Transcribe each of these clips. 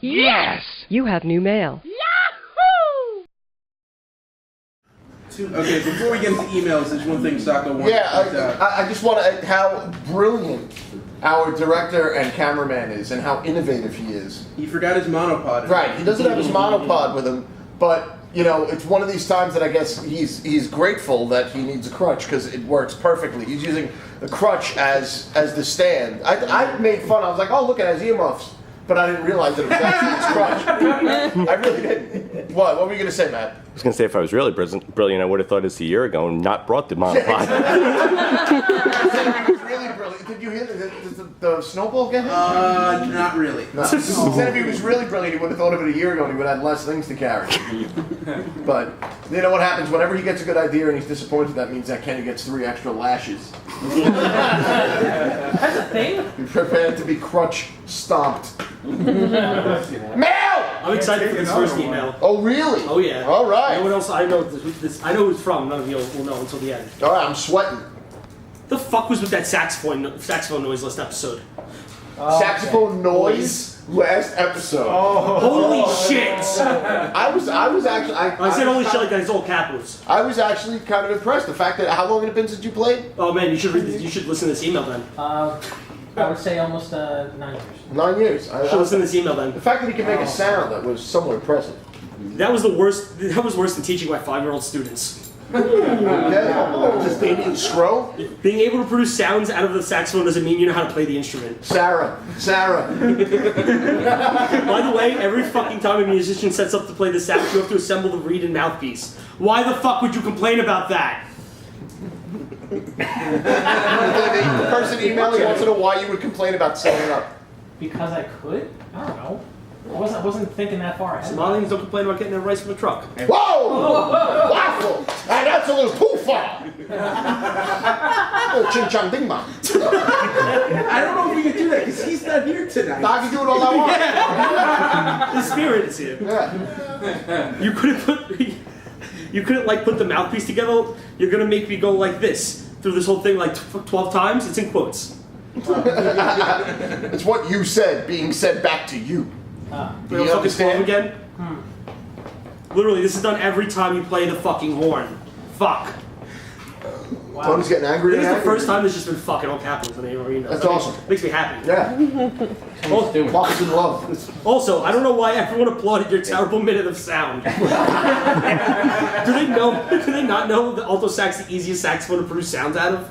Yes! You have new mail. Okay, before we get into emails, there's one thing Sacco wants to point out. I just want to, how brilliant our director and cameraman is and how innovative he is. He forgot his monopod. Right, he doesn't have his monopod with him, but, you know, it's one of these times that I guess he's grateful that he needs a crutch because it works perfectly. He's using the crutch as the stand. I made fun, I was like, oh, look, it has earmuffs. But I didn't realize that it was actually his crutch. I really didn't. What were you going to say, Matt? I was going to say, if I was really brilliant, I would have thought this a year ago and not brought the monopod. He was really brilliant. Did you hear the snowball get him? Not really. No. He said if he was really brilliant, he would have thought of it a year ago and he would have had less things to carry. But you know what happens? Whenever he gets a good idea and he's disappointed, that means that Kenny gets 3 extra lashes. That's a thing? Be prepared to be crutch stomped. Mail! I'm excited for this first email. Oh, really? Oh, yeah. All right. You know what else? I know this. I know who it's from. None of you will know until the end. All right, I'm sweating. The fuck was with that saxophone noise last episode? Saxophone noise last episode. Oh. Holy shit! I was actually. I said holy shit like that. It's all capitals. I was actually kind of impressed. The fact that how long had it been since you played? Oh man, you should listen to this email then. I would say almost 9 years. 9 years. You should listen to this email then. The fact that he could make a sound that was somewhat impressive. That was the worst. That was worse than teaching my 5-year-old students. Okay. Just Damien Scroll? Being able to produce sounds out of the saxophone doesn't mean you know how to play the instrument. Sarah. By the way, every fucking time a musician sets up to play the sax, you have to assemble the reed and mouthpiece. Why the fuck would you complain about that? The person emailing wants to know why you would complain about setting it up. Because I could? I don't know. I wasn't thinking that far ahead. Somalians don't complain about getting their rice from a truck. Whoa! Waffle! And that's a little too far! Oh, ching chong ding bong. I don't know if we can do that because he's not here tonight. I can do it all I want. The spirit is here. Yeah. You couldn't like put the mouthpiece together. You're gonna make me go like this through this whole thing like 12 times. It's in quotes. It's what you said being said back to you. Do you understand again? Literally, this is done every time you play the fucking horn. Fuck. Wow. Tony's getting angry. This is the first time there's just been fucking all capitals in the arena. That's awesome. Makes me happy. Yeah. Walks in love. Also, I don't know why everyone applauded your terrible minute of sound. Do they not know that alto sax is the easiest saxophone to produce sounds out of?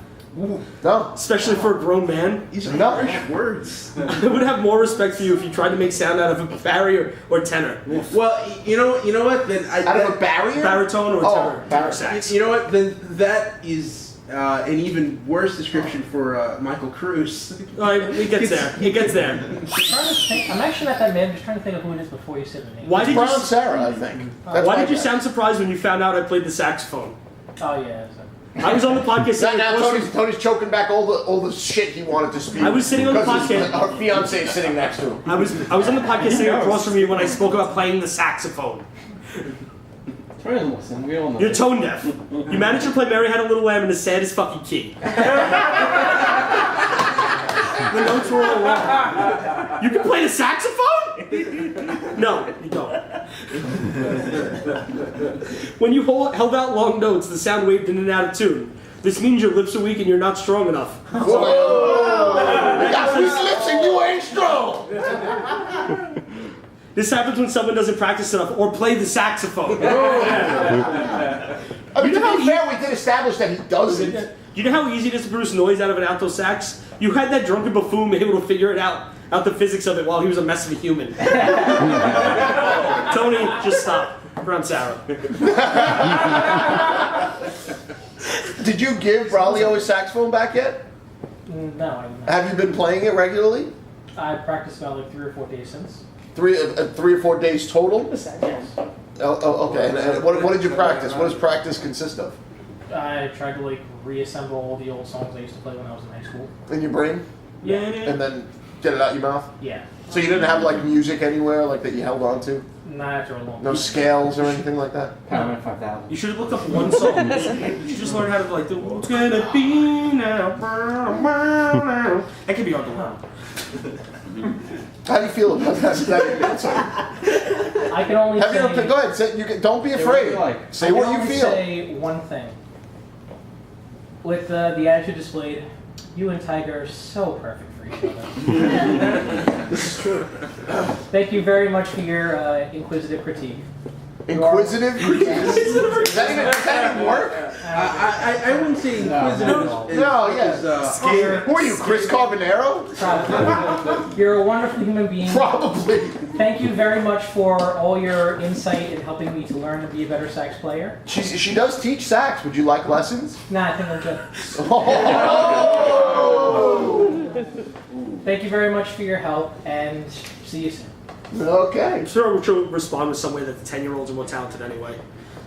No. Especially for a grown man. These are harsh words. I would have more respect for you if you tried to make sound out of a barrier or tenor. Well, you know what? Then Out of a barrier? Baritone or tenor sax. You know what? Then that is an even worse description for Michael Cruz. It gets there. It gets there. I'm actually not that mad. I'm just trying to think of who it is before you said the name. Why did Brown you? Sarah, I think. Why did you sound surprised when you found out I played the saxophone? Oh yeah. I was on the podcast. Now Tony's choking back all the shit he wanted to speak. I was sitting on the because podcast. Our fiance is sitting next to him. I was on the podcast sitting across from you when I spoke about playing the saxophone. Listen, we all know. You're tone deaf. You managed to play Mary Had a Little Lamb in the saddest fucking key. The notes were all wrong. You can play the saxophone? No, you don't. When you held out long notes, the sound waved in and out of tune. This means your lips are weak and you're not strong enough. Whoa! You got weak lips and you ain't strong! This happens when someone doesn't practice enough or play the saxophone. I mean, to be fair, we did establish that he doesn't. You know how easy it is to produce noise out of an alto sax? You had that drunken buffoon able to figure it out the physics of it while he was a mess of a human. Tony, just stop. From Sarah. Did you give Braulio his saxophone back yet? No, I didn't. Have you been playing it regularly? I practiced about like 3 or 4 days since. 3 or 4 days total? Yes. Okay. And what did you practice? What does practice consist of? I tried to like reassemble all the old songs I used to play when I was in high school. In your brain? Yeah. And then get it out your mouth? Yeah. So you didn't have like music anywhere like that you held on to? Not after a long No scales or anything like that? Power 5000. You should have looked up one song. You should just learn how to like the "What's Gonna Be Now." That could be hard to learn. How do you feel about that answer? I can only say. Go ahead. Say, don't be afraid. Say what you feel. I can only say one thing. With the attitude displayed, you and Tiger are so perfect for each other. This is true. Thank you very much for your inquisitive critique. Inquisitive? Does that even work? I wouldn't say inquisitive. Who are you, Chris Carbonaro? Probably. You're a wonderful human being. Probably. Thank you very much for all your insight in helping me to learn to be a better sax player. She does teach sax. Would you like lessons? Nah, I think I'm good. Oh! Thank you very much for your help, and see you soon. Okay. I'm sure she'll respond with some way that the 10-year-olds are more talented anyway.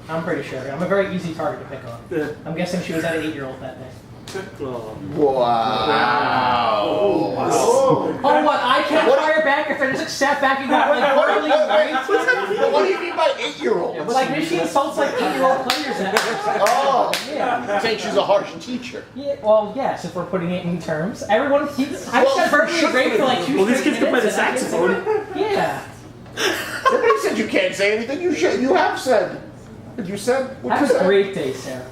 I'm pretty sure. I'm a very easy target to pick on. Yeah. I'm guessing she was at an 8-year-old that day. Oh. Wow. Oh, what? I can't fire back if I just sat back and got like verbally raped? What do you mean by 8-year-old? Like, if she insults like 8-year-old players at Oh. Yeah. Saying she's a harsh teacher. Yeah, well, yes, if we're putting it in terms. Everyone keeps. I Well, said verbally raped for like 2 Well, this straight kid's gonna play the minutes, and I didn't saxophone. say- Yeah. Nobody said you can't say anything. You have said. You said. What Have you a said? great day, Sarah.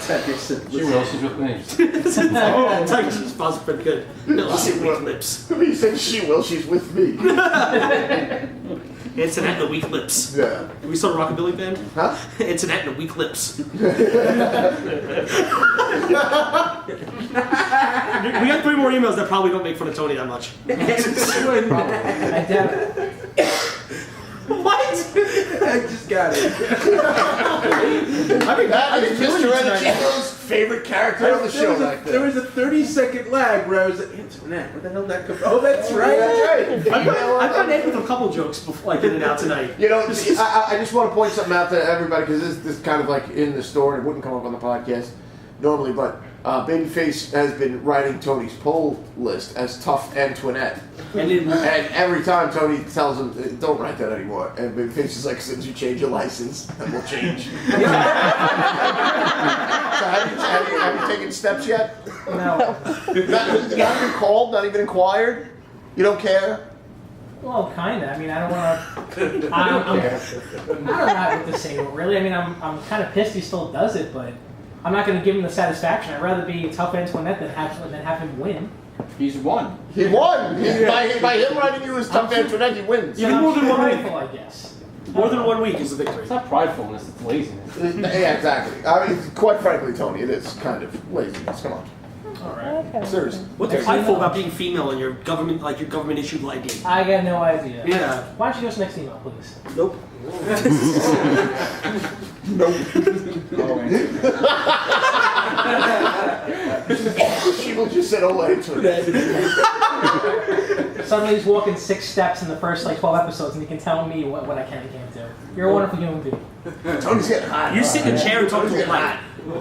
She will, she's with me. Oh, Tiger's response is pretty good. No, see weak lips. He said she will. She's with me. Antoinette and the weak lips. Yeah. Are we still a rockabilly band? Huh? Antoinette and the weak lips. We got 3 more emails that probably don't make fun of Tony that much. I doubt it. What? I just got it. That is Mr. Renacino's favorite character on the show right There there. was a 30-second lag where I was like, Antoinette, where the hell did that come from? Oh, that's right. That's right. I've gotten in with a couple jokes before, like in and out tonight. You know, I just want to point something out to everybody because this is kind of like in the store and it wouldn't come up on the podcast normally, but Babyface has been writing Tony's poll list as Tough Antoinette. And then, And every time Tony tells him, don't write that anymore. And Babyface is like, as soon as you change your license, then we'll change. So have you taken steps yet? No. Not even called, not even inquired? You don't care? Well, kinda. I mean, I don't want to. I don't know what to say. Really, I mean, I'm kind of pissed he still does it, but I'm not going to give him the satisfaction. I'd rather be Tough Antoinette than have him win. He's won. He won. By him writing you as Tough Antoinette, he wins. Yeah, more than 1 week. Prideful, I guess. More than 1 week is the victory. It's not pridefulness, it's laziness. Yeah, exactly. I mean, quite frankly, Tony, it is kind of laziness. Come on. All right. Seriously. What's prideful about being female and your government issued ID? I got no idea. Yeah. Why don't you go to the next email, please? Nope. She will just said, oh, Antoinette. Suddenly he's walking 6 steps in the first like 12 episodes, and he can tell me what I can and can't do. You're a wonderful human being. Tony's getting hot. You sit in a chair and talk to a mic.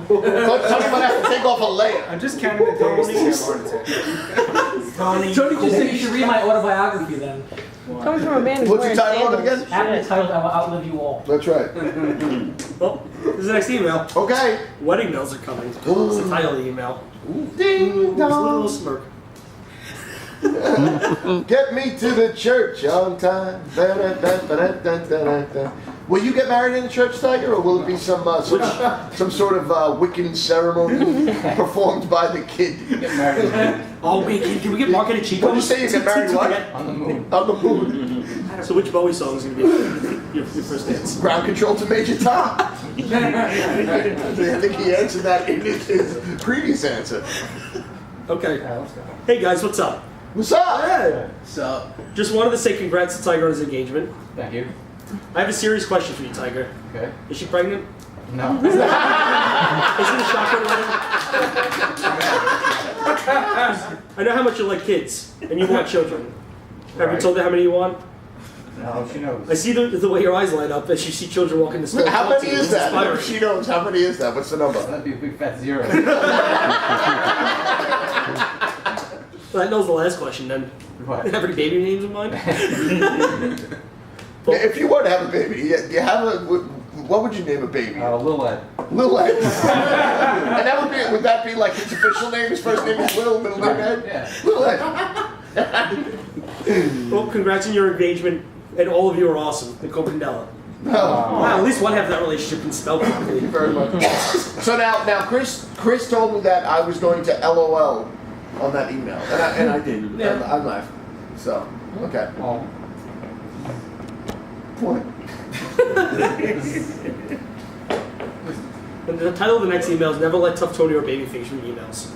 Tony might have to take off a layer. I'm just counting the days to get heart attack. Tony just said said you should read my autobiography then. Coming from a man who's What's your wearing title of it sandals. again? After the title, I will outlive you all. That's right. Well, this is the next email. Okay. Wedding bells are coming. It's the title of the email. Ding Just a little dong. smirk. Get me to the church on time. Da-da-da-da-da-da-da-da. Will you get married in the church, Tiger, or will it be some sort of Wiccan ceremony performed by the kid? Get married Oh, wait, can we get Mark and Chico? What did you say? You get married what? on the moon. On the moon. So which Bowie song is going to be your first dance? Ground control to Major Tom. I think he answered that in his previous answer. Okay. Let's go. Hey guys, what's up? What's up? Hey. So, Just wanted to say congrats to Tiger on his engagement. Thank you. I have a serious question for you, Tiger. Okay. Is she pregnant? No. Is it a shotgun wedding? I know how much you like kids, and you want children. Have you Right. told her how many you want? No, she knows. I see the way your eyes light up as you see children walking the street. How many is that? Inspiring. She knows. How many is that? What's the number? That'd be a big fat 0. Well, that knows the last question then. What? Have any baby names in mind? If you were to have a baby, you have a. What would you name a baby? Lilette. Lil Ed. And would that be like his official name? His first name is Lil, middle name Ed? Yeah. Lil Ed. Well, congrats on your engagement, and all of you are awesome. Nicole Candela. Oh. Wow, at least one half of that relationship can spell properly. Thank you very much. So now Chris told me that I was going to LOL on that email, and I did. Yeah. I laughed. So, okay. Oh. What? And the title of the next email is Never Let Tough Tony or Babyface read emails.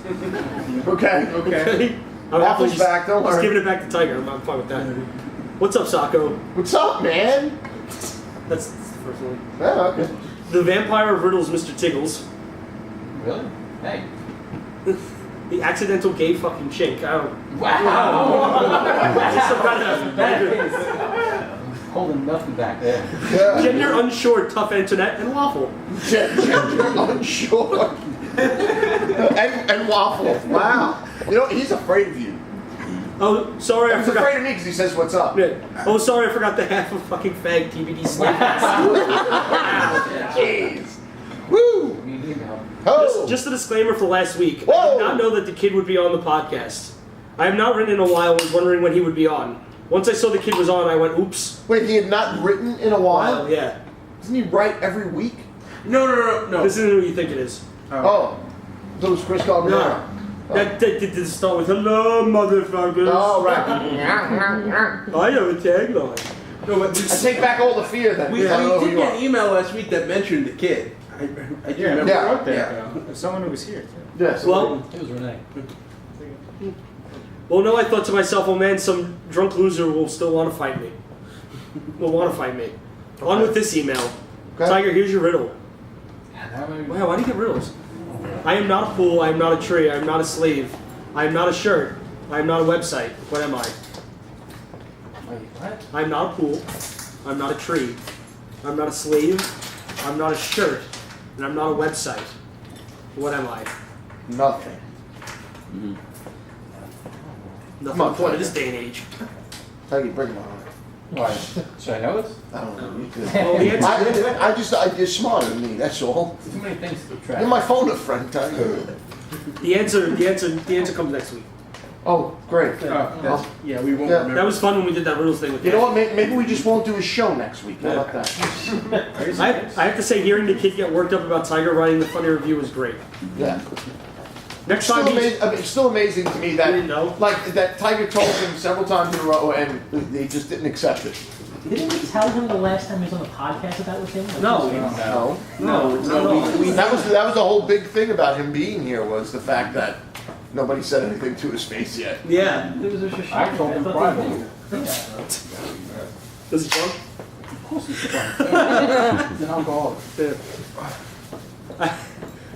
Okay. Okay? I'm Apple's just, back, don't just worry. giving it back to Tiger. I'm fine with that. What's up, Sacco? What's up, man? That's the first one. Oh, okay. The Vampire of Riddles, Mr. Tiggles. Really? Hey. The accidental gay fucking chink. I don't. Wow. Some kind That of is holding nothing back there. Yeah. gender unsure, tough internet, and waffle. Gender unsure. and waffle. Wow. You know, he's afraid of you. Oh, sorry, I He's forgot. afraid of me because he says, "What's up?" Yeah. Oh, sorry, I forgot the half of fucking fag TBD snake. Jeez. Woo. Me neither. Oh. Just a disclaimer for last week. I Whoa. did not know that the kid would be on the podcast. I have not written in a while. Was wondering when he would be on. Once I saw the kid was on, I went, "Oops." Wait, he had not written in a while? Wow, yeah. Doesn't he write every week? No. This isn't who you think it is. Oh. So it was Chris Carbonaro. No. That did start with "Hello, motherfuckers." Oh, right. I have a tagline. No, but I take back all the fear then. we because I don't know who did you get are. an email last week that mentioned the kid. I do remember. Yeah. Out there, Yeah. though. Someone who was here, too. Yes. Well, It was Renee. no, I thought to myself, oh man, some drunk loser will still want to fight me. On with this email. Okay. Tiger, here's your riddle. How many? Wow, why do you get riddles? I am not a pool, I am not a tree, I am not a slave, I am not a shirt, I am not a website. What am I? Wait, what? I am not a pool, I'm not a tree, I'm not a slave, I'm not a shirt, and I'm not a website. What am I? Nothing. Nothing Come on, important in this Tiger. day and age. Tiger, bring him on. Why? Should I know this? I don't know. You could. Well, the answer, You're smarter than me, that's all. Too many things to track. You're my phone a friend, Tiger. the answer comes next week. Oh, great. Yeah, we won't Yeah. remember. That was fun when we did that riddles thing with You know Dan. what? Maybe we just won't do a show next week. How about that? I have to say, hearing the kid get worked up about Tiger writing the funny review was great. Yeah. Next Still time he's... it's still amazing to me You that didn't know? like that Tiger told him several times in a row and they just didn't accept it. Didn't we tell him the last time he was on the podcast that that was him? Like, No. No. No. That was the whole big thing about him being here was the fact that nobody said anything to his face yet. Yeah. It was just a I told him thought privately. they did. Was it fun? Of course he's fun. He's an alcoholic.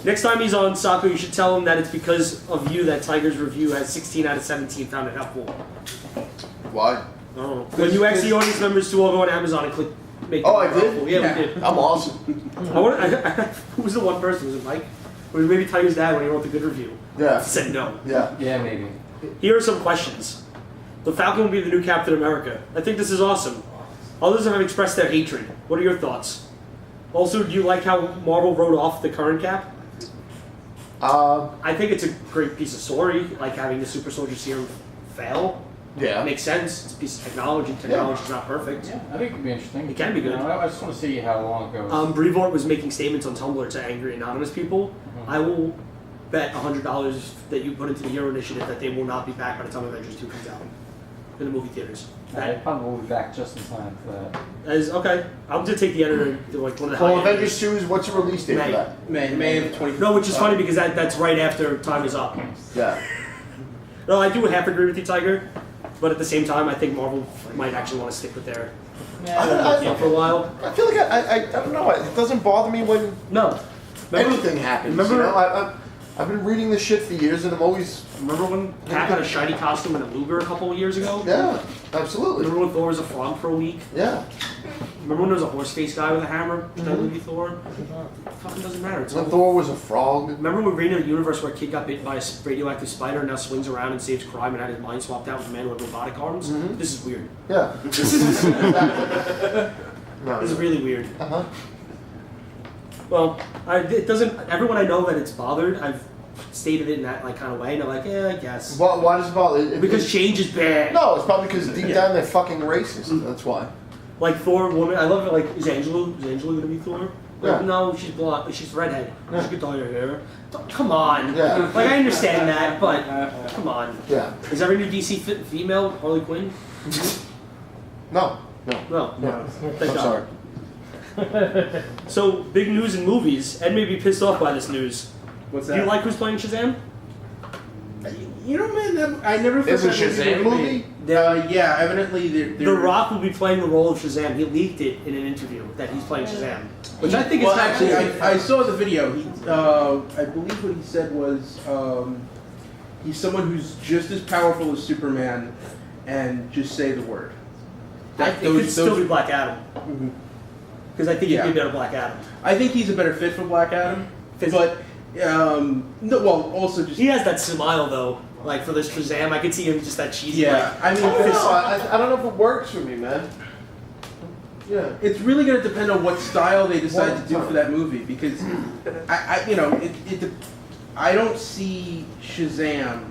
Next time he's on Sacco, you should tell him that it's because of you that Tiger's review has 16 out of 17 found it helpful. Why? Oh. When you ask the audience members to all go on Amazon and click make Oh, I it did? helpful. Yeah, we did. I'm awesome. Who was the one person? Was it Mike? Or maybe Tiger's dad when he wrote the good review? Yeah. Said no. Yeah. Yeah, maybe. Here are some questions. The Falcon will be the new Captain America. I think this is awesome. Others have expressed their hatred. What are your thoughts? Also, do you like how Marvel wrote off the current Cap? I think it's a great piece of story, like having the super soldier serum fail. Yeah. It makes sense. It's a piece of technology. Technology's not perfect. Yeah, I think it could be interesting. It can be good. You know, I just want to see how long it goes. Brevoort was making statements on Tumblr to angry anonymous people. I will bet $100 that you put into the Hero Initiative that they will not be back by the time Avengers 2 comes out in the movie theaters. I probably will be back just in time for that. As okay, I'll just take the editor to like one of the Well, high Avengers 2 is what's the release date for May. that? May of 20. No, which is funny because that's right after time is up. Yeah. No, I do half agree with you, Tiger, but at the same time, I think Marvel might actually want to stick with their I for a while. feel like I don't know. It doesn't bother me when No, anything happens. remember- You know, I've been reading this shit for years, and I'm always remember when Cap had a shiny costume and a Luger a couple of years ago? yeah, absolutely. Remember when Thor was a frog for a week? Yeah. Remember when there was a horse face guy with a hammer? That movie Thor? It fucking doesn't matter. It's When all- Thor was a frog. Remember when Reign of the Universe where a kid got bit by a radioactive spider and now swings around and saves crime and had his mind swapped out with a man with robotic arms? This is weird. Yeah. Exactly. No, This is really weird. Uh-huh. Well, it doesn't. Everyone I know that it's bothered, I've stated it in that kind of way, and they're like, yeah, I guess. Why does it bother? Because change is bad. No, it's probably because deep down they're fucking racist. That's why. Like Thor, woman, I love it. Like, is Angela gonna be Thor? Like, Yeah. no, she's blonde. She's redhead. She could dye her hair. Come on. Yeah. Like, I understand that, but come on. Yeah. Is every new DC female Harley Quinn? No. No. Thank I'm God. sorry. So, big news in movies. Ed may be pissed off by this news. What's Do that? you like who's playing Shazam? You know, man, I never thought Is it that Shazam movie? Yeah, evidently The Rock will be playing the role of Shazam. He leaked it in an interview that he's playing Shazam, which I think is well, not actually, cool. I saw the video. I believe what he said was he's someone who's just as powerful as Superman, and just say the word. I think it could still be Black Adam. Mhm. Because I think Yeah. he'd be a better Black Adam. I think he's a better fit for Black Adam, but no. Well, also just He has that smile though, like for this Shazam. I could see him just that cheesy. yeah. I mean, I don't know. I don't know if it works for me, man. Yeah. it's really going to depend on what style they decide to do for that movie because I don't see Shazam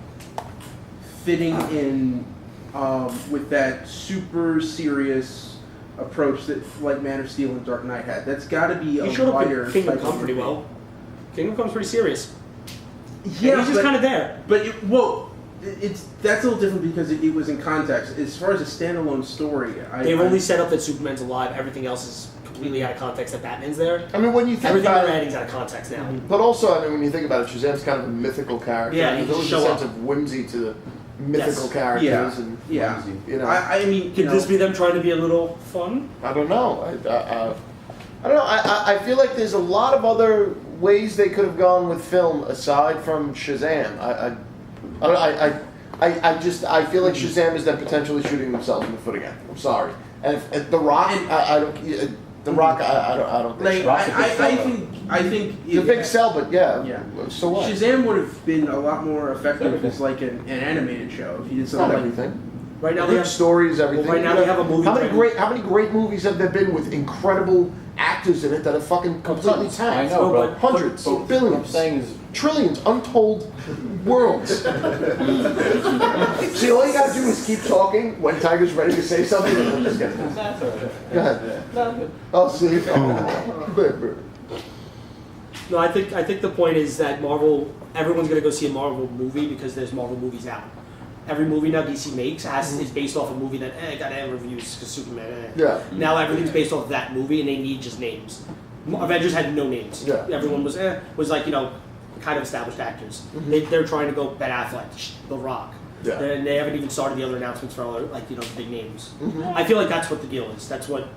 fitting in with that super serious approach that like Man of Steel and Dark Knight had. That's got to be a He showed up wider in Kingdom type Come of pretty movie. well. Kingdom Come's pretty serious. Yeah, And he's just kind of there. But that's a little different because it was in context. As far as a standalone story, They've only set up that Superman's alive. Everything else is completely out of context. That Batman's there. I mean, when you think Everything about they're it, adding's out of context now. but also, I mean, when you think about it, Shazam's kind of a mythical character. Yeah, There's he always just a show sense up. of whimsy to the mythical Yes. characters, Yeah. and Yeah. you know. I mean, Could this be them trying to be a little fun? I don't know. I don't know. I feel like there's a lot of other ways they could have gone with film aside from Shazam. I feel like Shazam is then potentially shooting themselves in the foot again. I'm sorry. And if The Rock, I don't. The Rock, I don't think. like so. I think It's a big sell, but yeah. Yeah. So what? Shazam would have been a lot more effective as like an animated show if he did Not something like everything. Right now they Good have stories, everything. right now they have a movie How many trailer. great movies have there been with incredible actors in it that have fucking completely tanked? I know, but Hundreds, but what billions, I'm saying is, trillions, untold worlds. See, all you gotta do is keep talking when Tiger's ready to say something, and then just get it. that's all right. Go ahead. Oh, see. No, I think the point is that Marvel. Everyone's gonna go see a Marvel movie because there's Marvel movies out. Every movie now DC makes is based off a movie that got reviews because Superman. Yeah. Now everything's based off of that movie, and they need just names. Avengers had no names. Yeah. Everyone was like kind of established actors. They're trying to go Ben Affleck, The Rock. Yeah. And they haven't even started the other announcements for other big names. I feel like that's what the deal is. That's what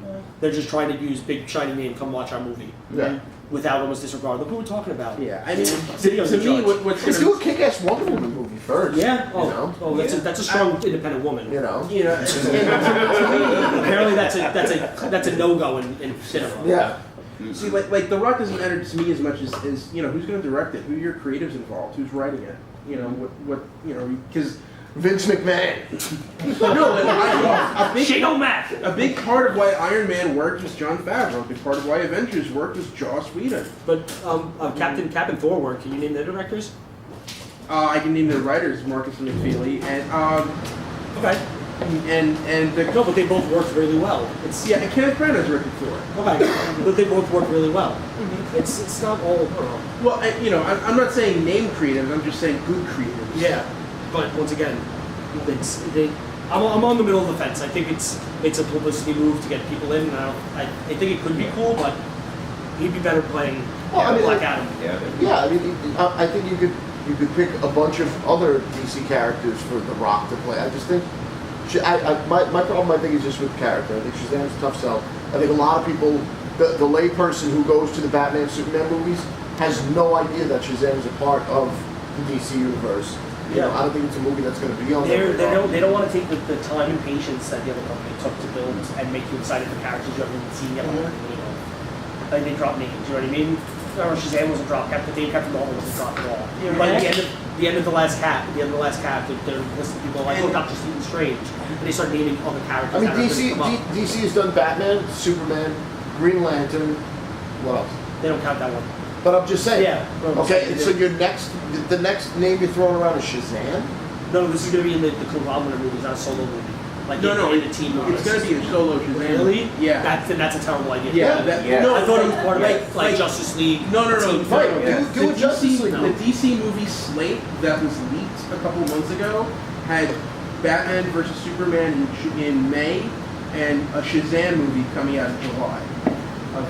they're just trying to use big shiny name. Come watch our movie. Yeah. Without almost disregard. Look who we're talking about. Yeah, I mean, Video's to in me, charge. what's Let's gonna do a kick-ass Wonder Woman movie first. Yeah. Oh, You know? oh, that's a strong independent woman. You know. you know, and to Apparently, that's a no-go in cinema. Yeah. me, see, like The Rock doesn't matter to me as much as who's going to direct it, who are your creatives involved, who's writing it, because. Vince McMahon. No, but Shane a big part of why Iron Man worked was Jon Favreau. A big part of why Avengers worked was Joss Whedon. But Cap and Thor work. Can you name their directors? I can name the writers, Marcus and McFeely, and Okay. no, but they both worked really well. It's yeah, and Kenneth Branagh directed Thor. okay, but they both worked really well. It's not all. Well, I'm not saying name creatives. I'm just saying good creatives. Yeah, but once again, I'm on the middle of the fence. I think it's a publicity move to get people in. And I think it could be cool, but he'd be better playing Black Adam. Yeah, I mean, I think you could pick a bunch of other DC characters for The Rock to play. I just think, my problem I think is just with character. I think Shazam's a tough sell. I think a lot of people, the layperson who goes to the Batman Superman movies has no idea that Shazam's a part of the DC universe. You know, I don't think it's a movie that's going to be on there. They don't want to take the time and patience that the other company took to build and make you excited for characters you haven't even seen yet. Like they drop names, you know what I mean? Or Shazam wasn't dropped. Captain Marvel wasn't dropped at all. But at the end of the last cap, they're listing people like Dr. Stephen Strange, and they start naming other characters. I mean, that are gonna come up. DC has done Batman, Superman, Green Lantern. What else? They don't count that one. But I'm just saying. Yeah. Okay, and so the next name you're throwing around is Shazam? No, this is going to be in the conglomerate movies, not a solo movie. Like in the team movies. It's going to be a solo Shazam. Really? Yeah. That's a terrible idea. Yeah. No, I thought it was part of like Justice League. No. Right. Do a Justice League. The DC movie slate that was leaked a couple months ago had Batman vs Superman in May and a Shazam movie coming out in July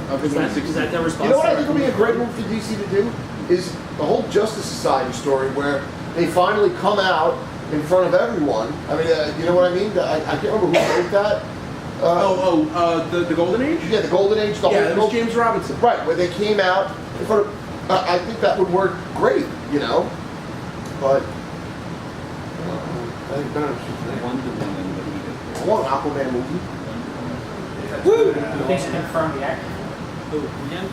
of 2016. Is that their response? You know what I think would be a great move for DC to do? Is the whole Justice Society story where they finally come out in front of everyone. I mean, you know what I mean? I can't remember who wrote that. The Golden Age? Yeah, the Golden Age. It was James Robinson. Right, where they came out in front of... I think that would work great, you know? But... I think I want an Aquaman movie. Woo! They confirmed the actor. Who? Again?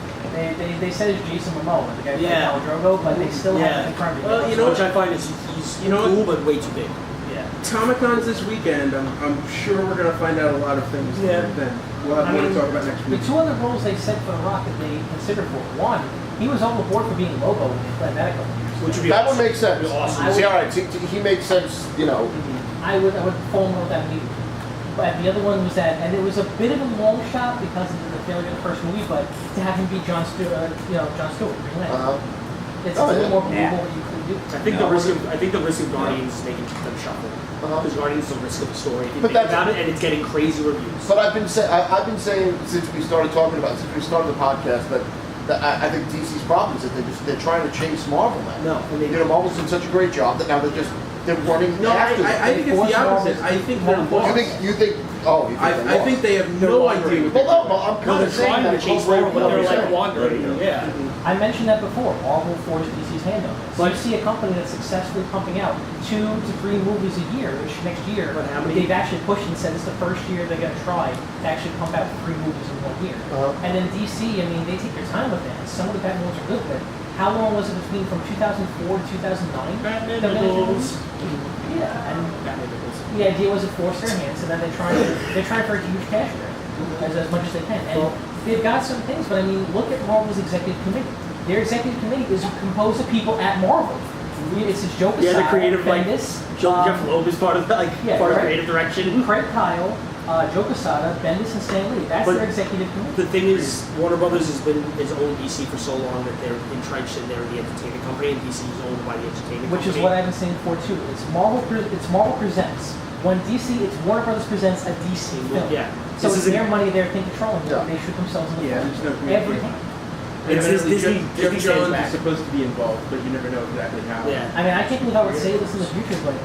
They said it's Jason Momoa, the guy from Yeah. Khal Drogo, but they still haven't confirmed it. Well, you know Which I find is he's cool, but way too big. Yeah. Comic-Con's this weekend. I'm sure we're going to find out a lot of things then. We'll have more to talk about next week. The two other roles they said for The Rock that they considered for, one, he was on the board for being Lobo when they played that a couple years ago. Which would be That awesome. would make sense. Would be awesome. See, all right, he makes sense, you know. I would fall in love with that movie. But the other one was that, and it was a bit of a long shot because of the failure of the first movie, but to have him be Jon Stewart, Green Lantern. It's a little more believable what you could do. I think the risk of Guardians is making them shuffle. Because Guardians is the risk of the story. If you But think about it, and it's getting crazy reviews. But I've been saying since we started the podcast that I think DC's problem is that they're trying to chase Marvel now. No, you know, Marvel's done such a great job that now they're running after them. I think it's the opposite. I think they're lost. You think? Oh, you think I think they have no idea what they're doing. Well, I'm kind they're of saying trying that to chase Marvel, but they're like wandering. Yeah. I mentioned that before. Marvel forced DC's hand on this. So you see a company that's successfully pumping out 2 to 3 movies a year, which next year they've actually pushed and said it's the first year they're going to try to actually pump out 3 movies in 1 year. And then DC, I mean, they take their time with that. Some of the Batman movies are good, but how long was it between from 2004 to 2009? Batman Begins. Yeah, and the idea was to force their hands, and then they're trying for a huge cash grab as much as they can. And they've got some things, but I mean, look at Marvel's executive committee. Their executive committee is composed of people at Marvel. It's Joe Quesada, Yeah, the creative Bendis, Jeff Loeb is part of part of creative direction. Craig Kyle, Joe Quesada, Bendis, and Stan Lee. That's their executive committee. The thing is, Warner Brothers has owned DC for so long that they're entrenched in the entertainment company, and DC is owned by the entertainment Which company. is what I've been saying before too. It's Marvel Presents. When DC, it's Warner Brothers presents a DC film. Yeah. So it's their money they're controlling. They shoot themselves in the foot every time. Disney Jeff stays Johns back. is supposed to be involved, but you never know exactly how. Yeah. I mean, I can't believe I would say this in the future, but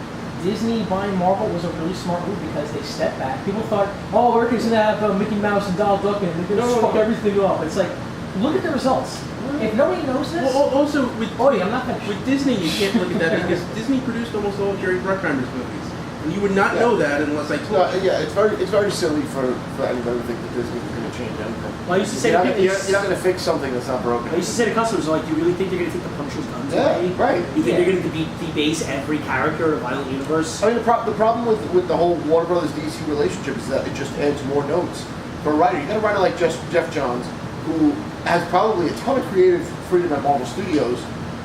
Disney buying Marvel was a really smart move because they stepped back. People thought, oh, America's going to have Mickey Mouse and Donald Duck and they're going to fuck everything up. It's like, look at the results. If nobody knows this... Well, also, I'm not finished. With Disney, you can't look at that because Disney produced almost all of Jerry Bruckheimer's movies. And you would not know that unless I told you. Yeah, it's very silly for anybody to think that Disney's going to change anything. Well, I used to say you're not going to fix something that's not broken. I used to say to customers, like, do you really think they're going to take the Punisher's guns away? Right. You think they're going to debase every character in a violent universe? I mean, the problem with the whole Warner Brothers DC relationship is that it just adds more notes for a writer. You got a writer like Jeff Johns, who has probably a ton of creative freedom at Marvel Studios,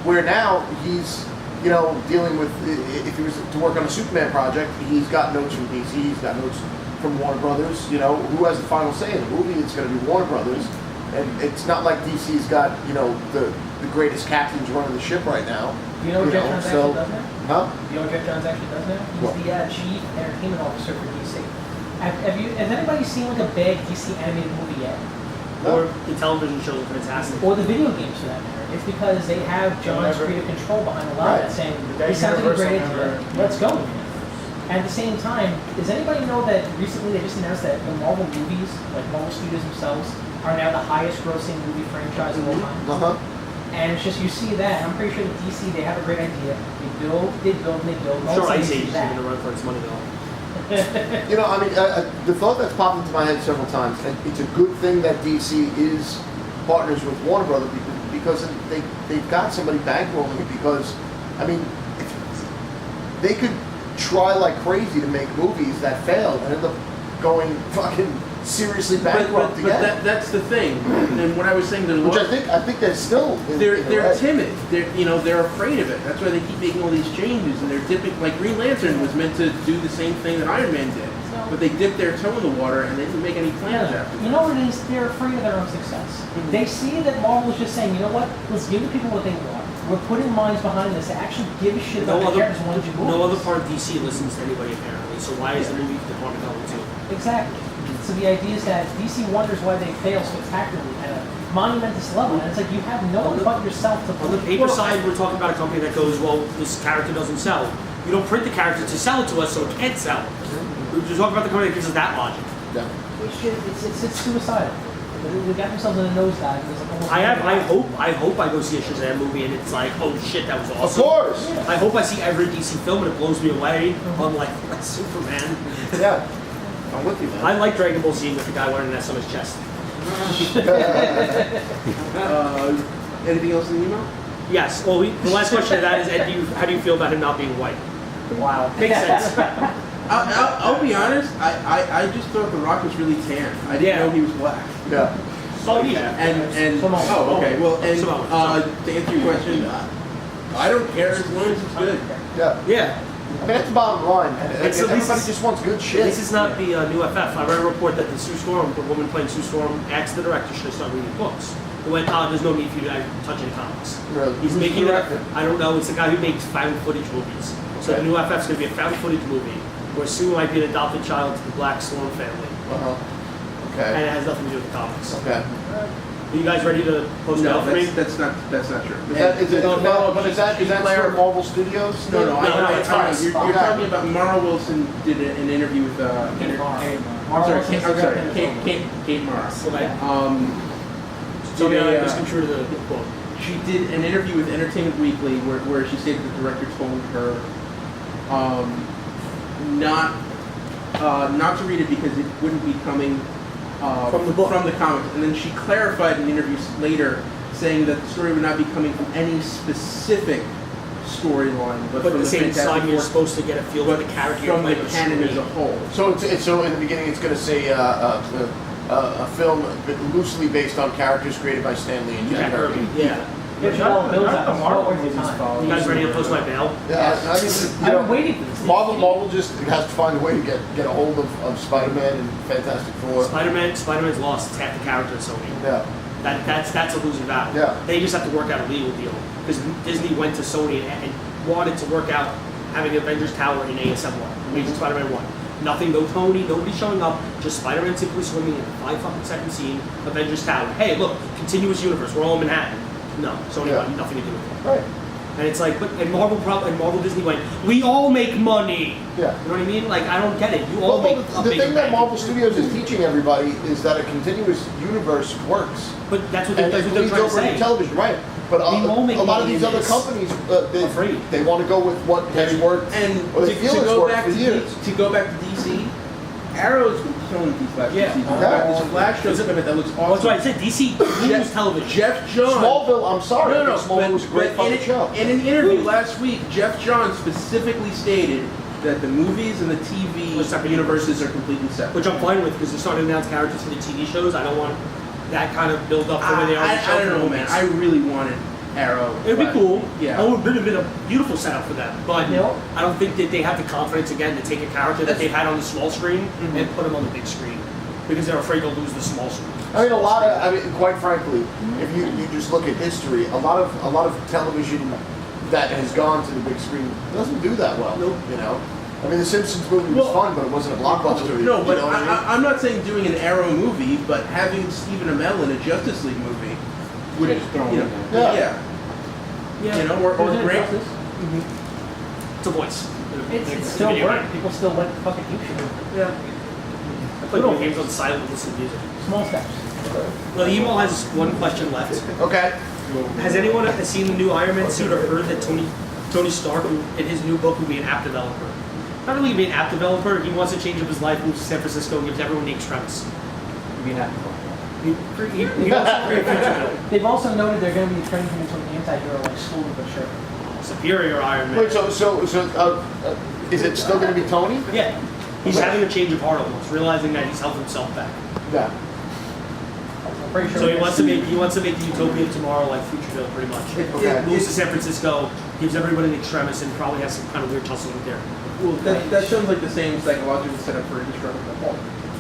where now he's dealing with, if he was to work on a Superman project, he's got notes from DC, he's got notes from Warner Brothers. Who has the final say in the movie? It's going to be Warner Brothers, and it's not like DC's got the greatest captains running the ship right now. Do you know what Jeff Johns actually does now? Huh? Do you know what Jeff Johns actually does now? He's the chief entertainment officer for DC. Has anybody seen like a bad DC animated movie yet? Or the television shows are fantastic. Or the video games for that matter. It's because they have John's creative control behind a lot of that, saying, this sounds like a great idea, let's go. At the same time, does anybody know that recently they just announced that the Marvel movies, like Marvel Studios themselves, are now the highest grossing movie franchise of all time? And it's just, you see that, I'm pretty sure that DC, they have a great idea. They build, and they build. I'm sure Ice Age is going to run for its money though. The thought that's popped into my head several times, and it's a good thing that DC is partners with Warner Brothers because they've got somebody bankrolling it. Because, I mean, if they could try like crazy to make movies that fail and end up going fucking seriously But bankrupt again. that's the thing. And what I was saying, Which I think they're still. they're timid. They're afraid of it. That's why they keep making all these changes. And they're dipping. Like Green Lantern was meant to do the same thing that Iron Man did, but they dipped their toe in the water and they didn't make any plans after. You know what it is? They're afraid of their own success. They see that Marvel's just saying, you know what? Let's give the people what they want. We're putting minds behind this to actually give a shit about the characters and movies. No other part of DC listens to anybody apparently. So why is the movie department going to? Exactly. So the idea is that DC wonders why they fail spectacularly at a monumentous level, and it's like you have no one but yourself to. On the paper side, we're talking about a company that goes, well, this character doesn't sell. You don't print the character to sell it to us, so it can't sell. We're just talking about the company that gives us that logic. Yeah. It's suicidal. They got themselves in a nosedive. I hope I go see a Shazam movie and it's like, oh shit, that was awesome. Of course. Yeah. I hope I see every DC film and it blows me away. I'm like Superman. Yeah. I'm with you, man. I like Dragon Ball Z with the guy wearing an S on his chest. Anything else in the email? Yes. Well, the last question to that is, Ed, how do you feel about him not being white? Wow. Makes sense. I'll be honest. I just thought The Rock was really tan. I didn't know he was black. Yeah. Oh yeah. And Samoan. oh, okay. Well, and Samoan. to answer your question, I don't care as long as it's good. Yeah. Yeah. I mean, that's the bottom line. It's at least Everybody just wants good shit. This is not the new FF. I read a report that the woman playing Sue Storm, asked the director should start reading books. It went, there's no need for you to touch any comics. Really? He's Who's making the it. director? I don't know. It's the guy who makes found footage movies. So Okay. the new FF is going to be a found footage movie where Sue might be an adopted child to the Black Storm family, Uh-huh. and Okay. it has nothing to do with the comics. Okay. Are you guys ready to post No, mail for me? that's not true. Is that for Marvel Studios? No, No, it's fine. You're Okay. talking about Mara Wilson did an interview with Kate Mara. Okay. Did a, misconstrued the quote. she did an interview with Entertainment Weekly where she stated the director told her not to read it because it wouldn't be coming From the book. from the comics. And then she clarified in interviews later, saying that the story would not be coming from any specific storyline, but But from at the same Fantastic time, you're Four, supposed to get a feel for the character from the playing on canon as screen. a whole. So in the beginning, it's going to say a film loosely based on characters created by Stan Lee and Jack Kirby. Yeah. Which all builds Not the up. Marvel It's movies time. follow. You guys ready to post my bail? Yeah, I mean, you know, I'm waiting for this. Marvel just has to find a way to get a hold of Spider-Man and Fantastic Four. Spider-Man's lost half the character of Sony. Yeah. That's a losing battle. Yeah. They just have to work out a legal deal because Disney went to Sony and wanted to work out having Avengers Tower in ASM 1, Amazing Spider-Man 1. Nothing, no Tony, nobody showing up, just Spider-Man simply swimming in a 5-second scene, Avengers Tower. Hey, look, continuous universe, we're all in Manhattan. No, Sony wanted nothing to do with it. Right. And it's like, and Marvel Disney went, we all make money. Yeah. You know what I mean? Like, I don't get it. You all Well, make the thing that bank. Marvel Studios is teaching everybody is that a continuous universe works. But that's what And they're it trying bleeds to over into say. television, right? But We won't make a lot of money these in other this. companies, Afraid. they want to go with what has worked And or they to feel has go worked back for to years. to go back to DC, Arrow's been killing these last Yeah. two seasons. Yeah. We've got this Flash show coming that looks awesome. That's why I said DC rules television. Jeff Johns. Smallville, I'm sorry, No, I think Smallville was a great but in, fucking show. in an interview last week, Jeff Johns specifically stated that the movies and the TV Are separate universes are completely separate. Which I'm fine with because they're starting to announce characters for the TV shows. I don't want that kind of build up for where they are. in the show I don't for know, movies. man. I really wanted Arrow. It'd be but- cool. Yeah. It would have been a beautiful setup for them. But Yeah. I don't think that they have the confidence again to take a character that they've had on the small screen and put them on the big screen because they're afraid they'll lose the small screen. I mean, quite frankly, if you just look at history, a lot of television that has gone to the big screen doesn't do that well. Nope. You know, I mean, the Simpsons movie was fun, but it wasn't a blockbuster. No, but you know what I mean? I'm not saying doing an Arrow movie, but having Stephen Amell in a Justice League movie would Just throw him you in know, there. yeah. Yeah. You know, or Isn't it Grant. Justice? It's a voice. It's still working. People still went to fucking YouTube. Yeah. I play video games on the side and listen to music. Small steps. Well, the email has one question left. Okay. Has anyone seen the new Iron Man suit or heard that Tony Stark, in his new book, will be an app developer? Not only be an app developer, he wants to change up his life, moves to San Francisco, and gives everyone the extremis. Be an He also created a future They've also noted they're going to be turning him into an anti-hero, like slowly but surely. superior Iron Man. Wait, so is it still going to be Tony? Yeah. He's having a change of heart almost, realizing that he's held himself back. Yeah. I'm pretty sure. So he wants to make the Utopia of Tomorrow like Futureville, pretty much. Okay. Moves to San Francisco, gives everybone an extremis, and probably has some kind of weird tussle with there. Well, that sounds like the same psychological setup for Indestructible Hulk.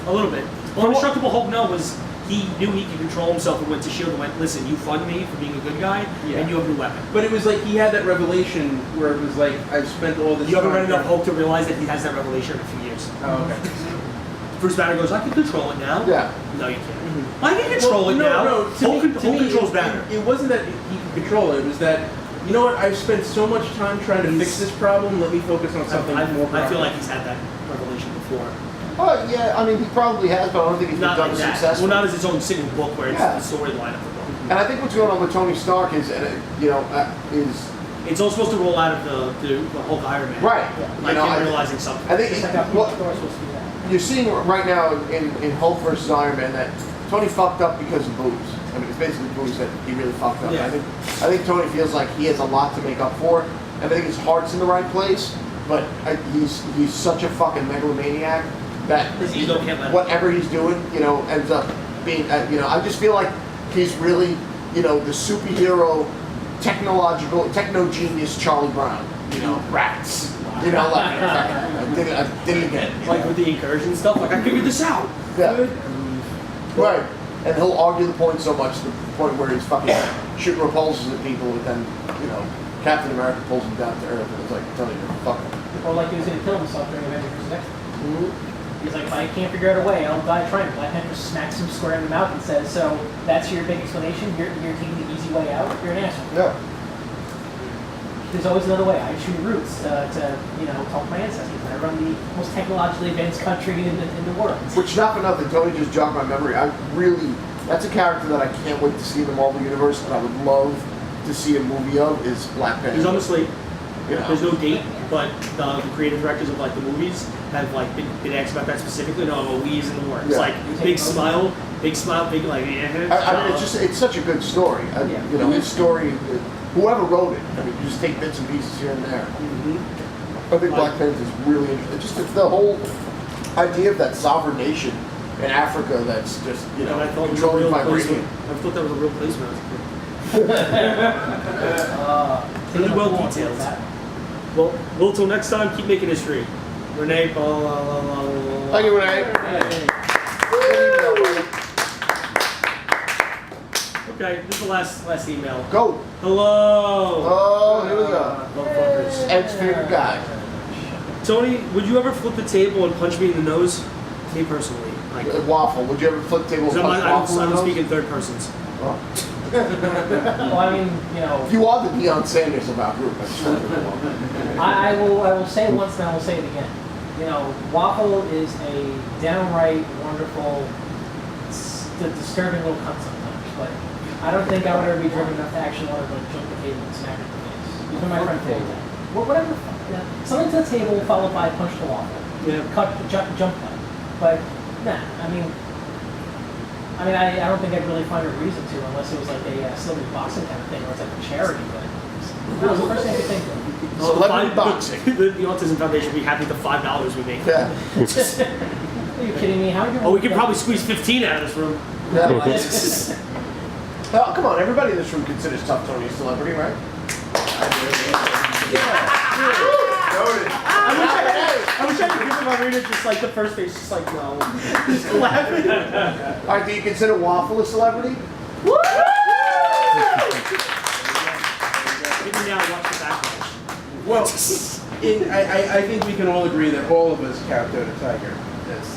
A little bit. Well, Indestructible Hulk, no, was he knew he could control himself and went to S.H.I.E.L.D. and went, listen, you fund me for being a good guy, Yeah. and you have a new weapon. But it was like he had that revelation where it was like, I've spent all this You haven't time read enough trying- Hulk to realize that he has that revelation in a few years. Oh, okay. Bruce Banner goes, I can control it now. Yeah. No, you can't. I can control it now. No, Hulk controls Banner. It wasn't that he could control it. It was that, you know what, I've spent so much time trying to fix this problem, let me focus on something more I feel prominent. like he's had that revelation before. Oh, yeah, I mean, he probably has, but I don't think he's been Not done like that. successfully. Well, not as its own single book where it's Yeah. the storyline of the book. And I think what's going on with Tony Stark is, is It's all supposed to roll out of the Hulk Iron Man. right. Like You know, him realizing something. I think Just like how what people are supposed to do that. you're seeing right now in Hulk versus Iron Man that Tony fucked up because of boobs. I mean, it's basically boobs that he really fucked up. Yeah. I think Tony feels like he has a lot to make up for, and I think his heart's in the right place. But he's such a fucking megalomaniac that His ego can't let him. whatever he's doing, ends up being. I just feel like he's really, the superhero, techno genius Charlie Brown. Rats. Like I did it again. Like with the incursion stuff, like I figured this out. Yeah. Right. And he'll argue the point so much to the point where he's fucking shooting repulsors at people, and then, Captain America pulls him down to earth and is like, tell you, fuck him. Or like he was going to kill himself during Avengers vs. X-Men. He's like, if I can't figure out a way, I'll die trying. Black Panther smacks him square in the mouth and says, so that's your big explanation? You're taking the easy way out? You're an asshole. Yeah. There's always another way. I choose roots to talk to my ancestors. I run the most technologically advanced country in the world. Which, not for nothing, Tony just jogged my memory. That's a character that I can't wait to see in the Marvel Universe, and I would love to see a movie of, is Black Panther. He's on the slate. You know. There's no date, but the creative directors of like the movies have like been asked about that specifically. No, he's in the works. Yeah. Like big smile, big like. I mean, it's such a good story. His story, whoever wrote it, I mean, you just take bits and pieces here and there. Mm-hmm. I think Black Panther is really interesting. It's the whole idea of that sovereign nation in Africa that's just, And I thought it was a controlled real by placement. radium. I thought that was a real placement. Really well detailed. Well, till next time, keep making history. Renee, Thank you, Renee. Okay, this is the last email. Go. Hello. Oh, here we go. Motherfuckers. Ed's favorite guy. Tony, would you ever flip the table and punch me in the nose? Me personally. Like, Waffle. Would you ever flip the table and punch Waffle I in the don't nose? speak in third persons. Oh. Well, I mean, You are the Deion Sanders of our group. I just want you to know. I will say it once and I will say it again. Waffle is a downright wonderful, disturbing little cunt sometimes, but I don't think I would ever be driven enough to actually want to jump the table and smack it in the face. Even my friend Phil. Whatever. Something to the table followed by a punch to Waffle. Jump cut. But nah, I don't think I'd really find a reason to unless it was like a celebrity boxing kind of thing or it's like a charity, but that was the first thing I could think of. Celebrity boxing. The Autism Foundation would be happy with the $5 we make. Yeah. Are you kidding me? How Oh, we could probably squeeze 15 out of this room. Oh, come on, everybody in this room considers Tough Tony a celebrity, right? I wish I could give him a reader just like the first page, just like, no. Just laughing. All right, do you consider Waffle a celebrity? Maybe now watch the backlash. Well, I think we can all agree that all of us kowtowed to Tiger. That's,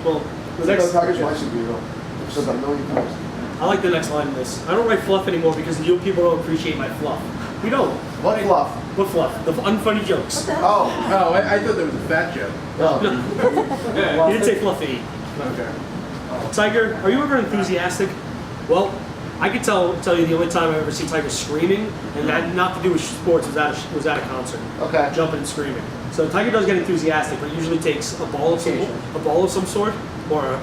Well, the Next next, Tiger's wife should be real. I've said that a million times. I like the next line in this. I don't write fluff anymore because you people don't appreciate my fluff. We don't. What fluff? What fluff? The unfunny jokes. Oh. I thought there was a fat joke. Oh. You didn't say fluffy. Okay. Tiger, are you ever enthusiastic? Well, I could tell you the only time I ever see Tiger screaming, and that had not to do with sports, was at a concert. Okay. Jumping and screaming. So Tiger does get enthusiastic, but it usually takes a ball of some sort, or a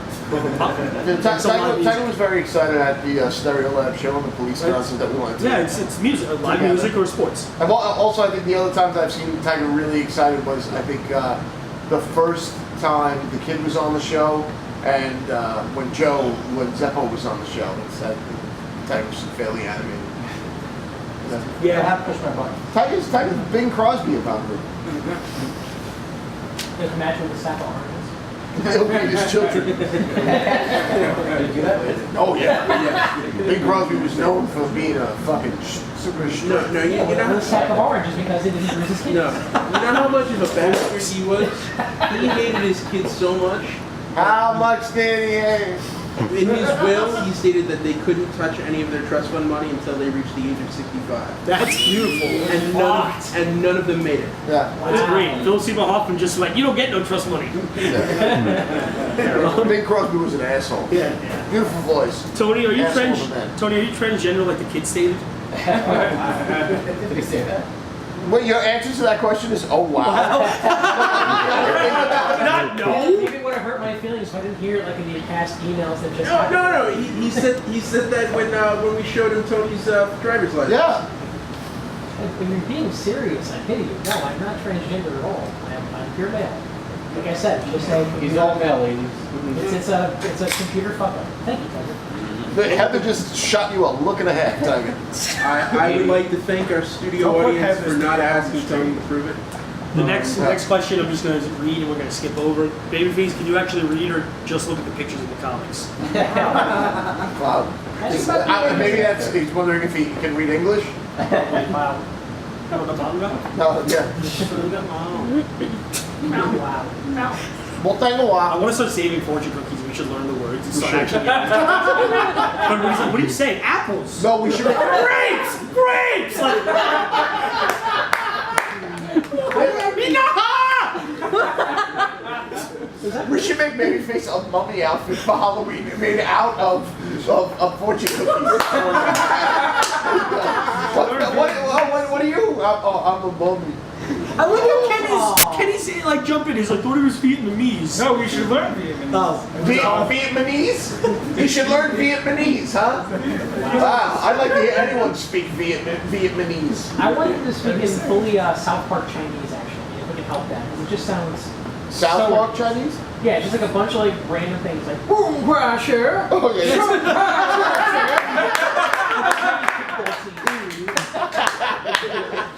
puck. Tiger was very excited at the Stereo Lab show and the police announcement that we went to. Yeah, it's music, live music or sports. Also, I think the other times I've seen Tiger really excited was, I think, the first time the kid was on the show, And when Zeppo was on the show, it said Tiger was fairly animated. I Yeah. have to push my button. Tiger's Bing Crosby about it. There's a match with a sack of oranges. He'll beat his children. Did you do that? Oh yeah. Bing Crosby was known for being a fucking super strict. No, you With know. a sack of oranges because it didn't bruise his kids. No, you know how much of a bastard he was. He hated his kids so much. How much did he hate? In his will, he stated that they couldn't touch any of their trust fund money until they reached the age of 65, That's beautiful. and none of them made it. Yeah. That's great. Philip Seymour Hoffman just like, you don't get no trust money. Bing Crosby was an asshole. Yeah. Beautiful voice. Tony, are you Asshole of a man. transgender like the kid stated? Did he say that? Well, your answer to that question is, oh wow. Not no. Maybe it would have hurt my feelings if I didn't hear it like in the past emails that just happened. No. He said that when we showed him Tony's driver's license. Yeah. If you're being serious, I pity you. No, I'm not transgender at all. I'm pure male. Like I said, just like He's all male, ladies. it's a computer fuck up. Thank you, Tiger. But Heather just shot you a look and a half, Tiger. I would like to thank our studio audience for not asking Tony to prove it. The next question I'm just going to read and we're going to skip over. Babyface, can you actually read or just look at the pictures in the comics? Wow. Maybe he's wondering if he can read English. Wow. Know what I'm talking about? No, yeah. Wow. Well, thank you. I want to start saving fortune cookies. We should learn the words and start actually. But he's like, what are you saying? Apples. No, we should. Grapes! Grapes! Like, We should make Babyface a mummy outfit for Halloween made out of fortune cookies. What are you? I'm a mummy. I like how Kenny's like jumping. He's like, thought he was Vietnamese. No, we should learn Vietnamese. Vietnamese? You should learn Vietnamese, huh? Wow, I'd like to hear anyone speak Vietnamese. I want him to speak in fully South Park Chinese, actually, if we can help that. 'Cause it just sounds South so- Park Chinese? Yeah, just like a bunch of like random things, like boom pressure. Oh, yeah.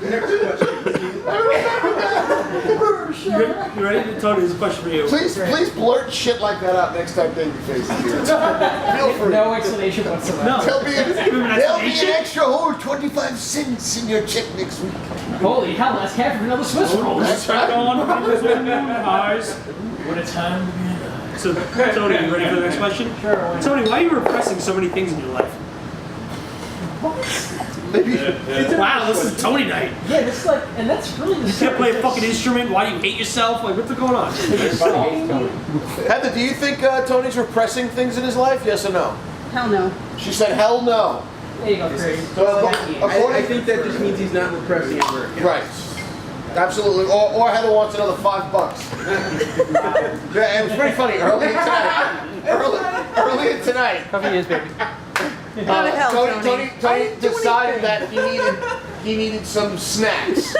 Next question. You ready? Tony, there's a question for you. Please blurt shit like that out next time Babyface is here. Feel free. No explanation whatsoever. No. There'll be an extra whole 25 cents in your check next week. Holy hell, that's half of another Swiss roll. That's right. Eyes. What a time to be alive. So, Tony, you ready for the next question? Sure. why not? Tony, why are you repressing so many things in your life? Maybe. Wow, this is Tony night. Yeah, this is like, and that's really the You can't play a fucking instrument. Why do you hate yourself? Like, what's going on? Heather, do you think Tony's repressing things in his life? Yes or no? Hell no. She said, hell no. There you go, Chris. So, I think that just means he's not repressing it where it counts. right. Absolutely. Or Heather wants another $5. Yeah, it was pretty funny. Earlier tonight. Cover years, baby. Go to hell, Tony I didn't do decided anything. that he needed some snacks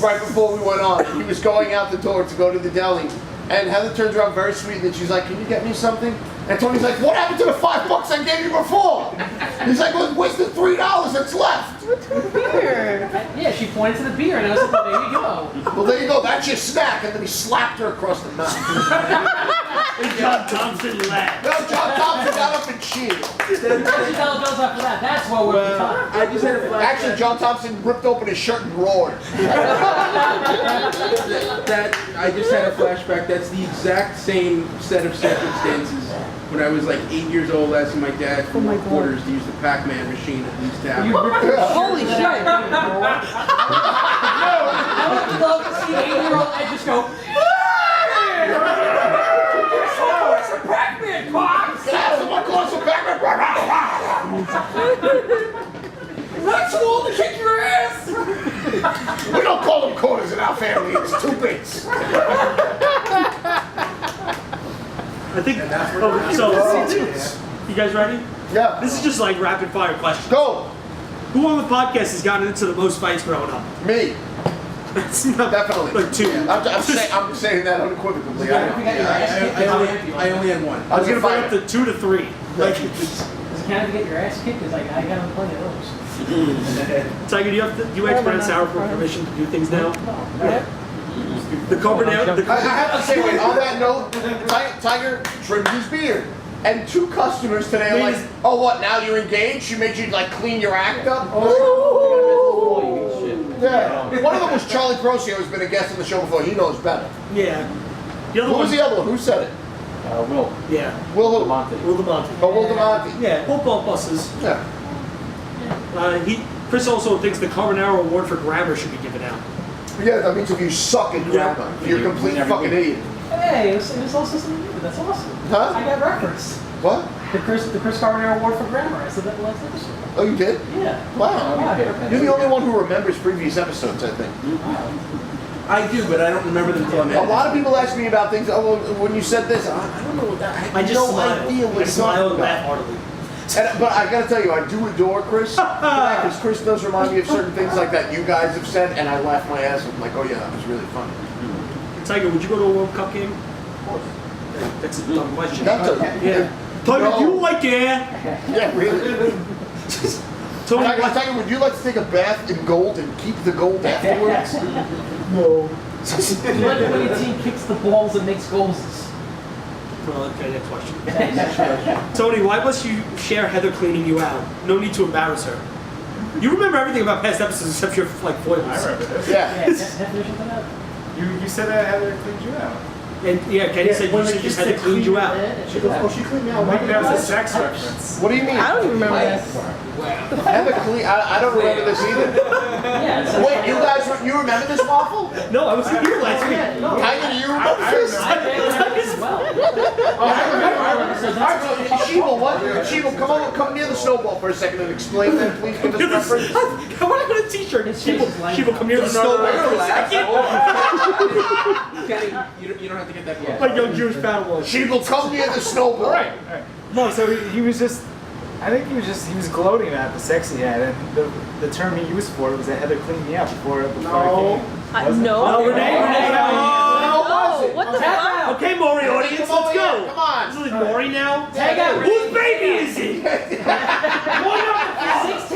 right before we went on. He was going out the door to go to the deli, and Heather turns around very sweet and she's like, "Can you get me something?" And Tony's like, "What happened to the $5 I gave you before?" He's like, "Well, where's the $3 that's left?" Beer. Yeah, she pointed to the beer, and I was like, well, there you go. Well, there you go. That's your snack. And then he slapped her across the mouth. John Thompson laughed. No, John Thompson got up and cheered. $30 bills after that. That's what we're talking. I just had a flashback. Actually, John Thompson ripped open his shirt and roared. I just had a flashback. That's the exact same set of circumstances when I was like 8 years old, asking my dad for more quarters to use the Pac-Man machine at least to have. Holy shit. I would love to see an 8-year-old Ed just go, it's a Pac-Man box! What's wrong to kick your ass? We don't call them quarters in our family. It's 2 bits. I think. So, you guys ready? Yeah. This is just like rapid fire questions. Go. Who on the podcast has gotten into the most fights growing up? Me. It's not Definitely. like 2. I'm saying that unequivocally. I only had one. I was gonna bring up the 2 to 3. Like, Does it count to get your ass kicked? Because like, I got plenty of those. Tiger, do you ask Brad Sauer for permission to do things now? The carbonara. I have to say, wait, on that note, Tiger trimmed his beard. And 2 customers today are like, oh, what, now you're engaged? She made you, like, clean your act up? Yeah. One of them was Charlie Proccio, who's been a guest on the show before. He knows better. Yeah. The other Who was the other one? Who said it? Will. Yeah. Will DeMonte. Will DeMonte. Oh, Will DeMonte. Yeah, both ball buses. Yeah. Chris also thinks the Carbonaro Award for grammar should be given out. Yeah, that means if you suck at grammar, you're a complete fucking idiot. Hey, it was also something new. That's awesome. Huh? I got referenced. What? The Chris Carbonaro Award for grammar. I said that last episode. Oh, you did? Yeah. Wow. Yeah. You're the only one who remembers previous episodes, I think. I do, but I don't remember them until I'm A lot of people ask me about things. Oh, well, when you said this, I don't know what that. I have I just no smile. idea what I you're smile talking and laugh about. heartily. But I gotta tell you, I do adore Chris. Because Chris does remind me of certain things like that you guys have said, and I laugh my ass off. I'm like, oh yeah, that was really funny. Tiger, would you go to a World Cup game? Of course. That's a dumb question. That's a, Yeah. Tiger, No. do you like it? Yeah, really. Tony, Tiger, would you like to take a bath in gold and keep the gold afterwards? No. You like it when your team kicks the balls and makes goals. Well, okay, next question. Tony, why must you share Heather cleaning you out? No need to embarrass her. You remember everything about past episodes except your like foibles. I remember this. Yeah. You said that Heather cleaned you out. And yeah, Kenny said you should just Heather cleaned you out. She goes, oh, she cleaned me out. Maybe that was a sex reference. What do you mean? I don't even remember that. Heather clean. I don't remember this either. Yeah. Wait, you remember this waffle? No, I was here last week. Tiger, do you remember this? Sheba, come near the snowball for a second and explain that, please. Give us reference. I want to put a T-shirt. Sheba, come near the snowball for a second. Kenny, you don't have to get that close. Like young Jewish battle. Sheba, come near the snowball. All right. No, so he was just. I think he was gloating at the sex he had, and the term he used for it was that Heather cleaned me out before it came. No. No, Renee. No. What the fuck? Okay, Maury audience, let's go. Come on. This is Maury now. Tag out Whose baby is it? 16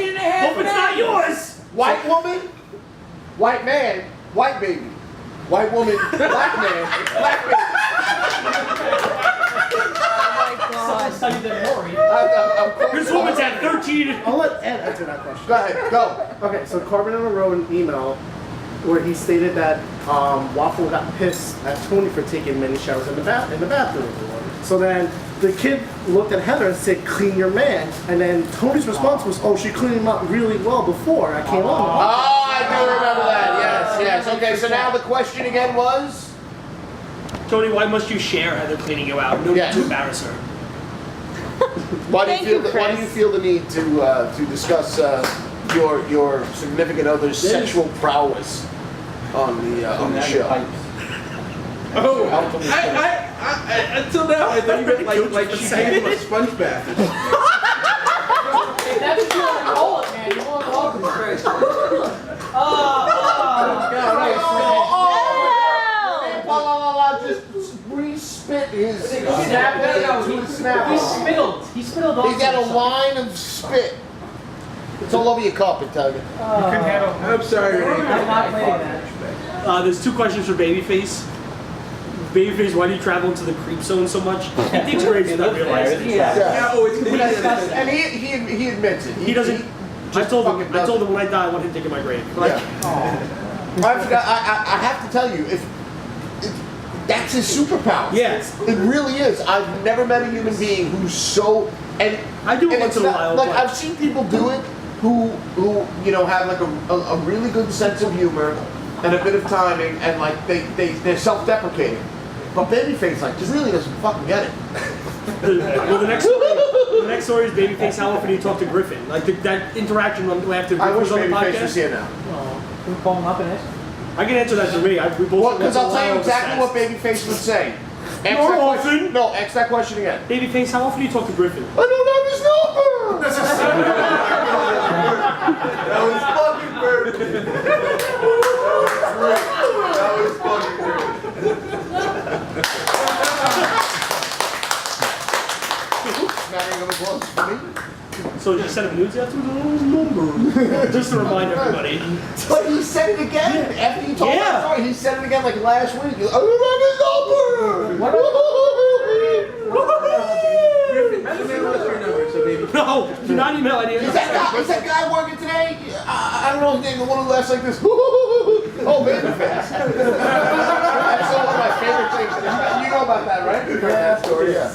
and a half. Hope it's not yours. White woman, white man, white baby. White woman, black man, black baby. Studied that Maury. This woman's at 13. I'll let Ed answer that question. Go ahead, go. Okay, so Carbonaro wrote an email where he stated that Waffle got pissed at Tony for taking many showers in the bathroom. So then the kid looked at Heather and said, "Clean your man." And then Tony's response was, "Oh, she cleaned him up really well before I came on." Oh, I do remember that. Yes. Okay, so now the question again was? Tony, why must you share Heather cleaning you out? No need to embarrass her. Why do Thank you you, feel? Why do you feel the need to discuss your significant other's sexual prowess on the show? Oh, I until now I thought you meant like she gave him a sponge bath. Hey, that's what you want to call it, man. You want to call it. Just re-spit his He spittled off. He's got a line of spit. It's all over your carpet, Tiger. You couldn't handle. I'm sorry. I'm not playing that. There's 2 questions for Babyface. Babyface, why do you travel into the creep zone so much? He thinks great without realizing it. Yeah. Oh, it's completely innocent. And he admits it. He doesn't. I told him when I die, I want him taking my grave. Like, I have to tell you, that's his superpower. Yes. It really is. I've never met a human being who's so and I do it and once it's in a not- while, Like but- I've seen people do it who have like a really good sense of humor and a bit of timing and like they're self-deprecating. But Babyface just really doesn't fucking get it. well, the next story is Babyface. How often do you talk to Griffin? Like that interaction after I Griffin wish was on the Babyface was podcast. here now. Can we call him up and ask? I can answer that for me. We both. Well, because I'll tell you once in a exactly while what Babyface would say. Ask More that often. question. No, ask that question again. Babyface, how often do you talk to Griffin? I don't have his number. That was fucking perfect. So did you send him nudes afterwards? Oh, number. Just to remind everybody. But he said it again after you told that story. He said it again like last week. I don't have his number. Griffin, email us your number, so maybe. No, do not email any of Is that guy working today? I don't know his name. The one who laughs like this. Oh, babyface. That's one of my favorite things. You know about that, right? That story, yeah.